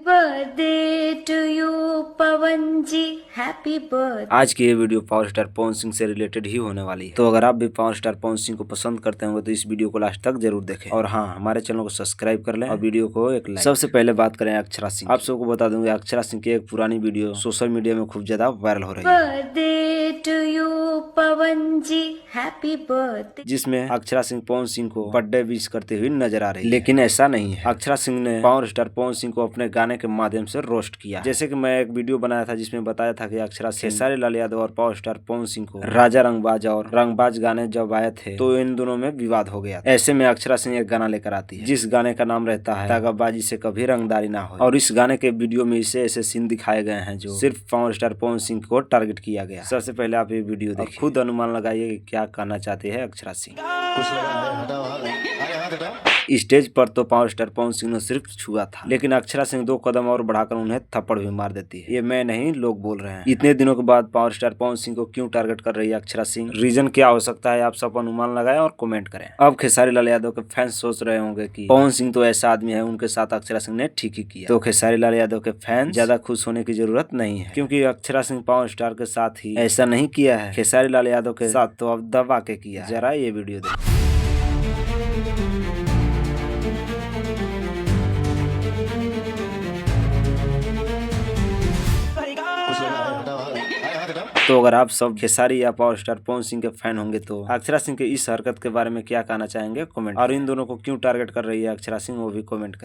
Birthday to you Pawan ji, happy birthday. आज की ये video power star Pawan Singh से रिलेटेड ही होने वाली है। तो अगर आप भी पावर स्टार पवन सिंह को पसंद करते होंगे तो इस वीडियो को लास्ट तक जरूर देखें और हाँ, हमारे चैनल को सब्सक्राइब कर लें और वीडियो को एक लाइक। सबसे पहले बात करें अक्षरा सिंह। आप सबको बता दूंगा अक्षरा सिंह की एक पुरानी वीडियो सोशल मीडिया में खूब ज्यादा वायरल हो रही है। Birthday to you Pawan ji, happy birthday, जिसमें अक्षरा सिंह पवन सिंह को बर्थडे विश करते हुए नजर आ रही है। लेकिन ऐसा नहीं है। अक्षरा सिंह ने पावर स्टार पवन सिंह को अपने गाने के माध्यम से रोस्ट किया। जैसे कि मैं एक वीडियो बनाया था जिसमें बताया था कि अक्षरा सिंह, खेसारी लाल यादव और पावर स्टार पवन सिंह को राजा रंगबाज और रंगबाज गाने जब आए थे तो इन दोनों में विवाद हो गया। ऐसे में अक्षरा सिंह एक गाना लेकर आती है जिस गाने का नाम रहता है दगाबाजी से कभी रंगदारी ना हो, और इस गाने के वीडियो में इसे ऐसे सीन दिखाए गए हैं जो सिर्फ पावर स्टार पवन सिंह को टारगेट किया गया। सबसे पहले आप ये वीडियो देखिए, खुद अनुमान लगाइए कि क्या कहना चाहते हैं अक्षरा सिंह। स्टेज पर तो पावर स्टार पवन सिंह ने सिर्फ छुआ था, लेकिन अक्षरा सिंह 2 कदम और बढ़ाकर उन्हें थप्पड़ भी मार देती है। ये मैं नहीं, लोग बोल रहे हैं। इतने दिनों के बाद पावर स्टार पवन सिंह को क्यों टारगेट कर रही है अक्षरा सिंह? रीजन क्या हो सकता है? आप सब अनुमान लगाएं और कमेंट करें। अब खेसारी लाल यादव के फैंस सोच रहे होंगे कि पवन सिंह तो ऐसा आदमी है, उनके साथ अक्षरा सिंह ने ठीक ही किया। तो खेसारी लाल यादव के फैंस ज्यादा खुश होने की जरूरत नहीं है, क्योंकि अक्षरा सिंह पावर स्टार के साथ ही ऐसा नहीं किया है, खेसारी लाल यादव के साथ तो अब दबा के किया। जरा ये वीडियो देखिए। तो अगर आप सब खेसारी या पावर स्टार पवन सिंह के फैन होंगे तो अक्षरा सिंह के इस हरकत के बारे में क्या कहना चाहेंगे कमेंट, और इन दोनों को क्यों टारगेट कर रही है अक्षरा सिंह वो भी कमेंट कर।